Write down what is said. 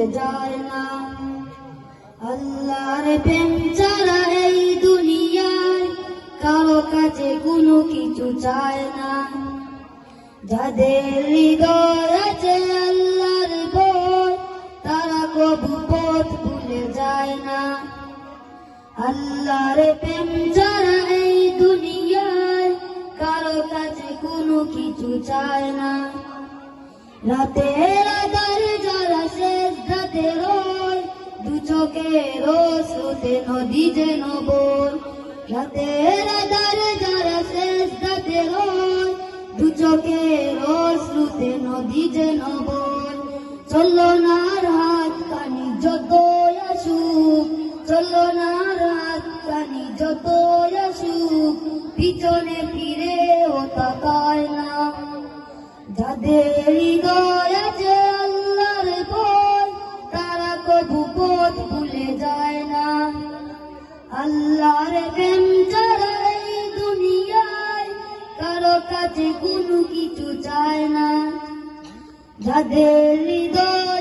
ভুলে যায় না। আল্লাহর প্রেম ছাড়া এই দুনিয়ায় কারো কাছে কোনো কিছু চায় না। যাদের হৃদয় আছে আল্লাহর ভয়, তারা কবু পথ ভুলে যায় না। আল্লাহর প্রেম ছাড়া এই দুনিয়ায় কারো কাছে কোনো কিছু চায় না। রাতের আধারে যারা সেজদাতে রয়, দু চোখের স্রোতে নদী যেন বয়। রাতের আধারে যারা সেজদাতে রয়, দু চোখের স্রোতে নদী যেন বয়। চলো না রাত কানি যত আসুক, চলো না রাত কানি যত আসুক, পিছনে ফিরে ও তাকায় না। যাদের হৃদয় আছে আল্লাহর ভয়, তারা কবু পথ ভুলে যায় না। আল্লাহর প্রেম ছাড়া এই দুনিয়ায় কারো কাছে কোনো কিছু চায় না। যাদের হৃদয়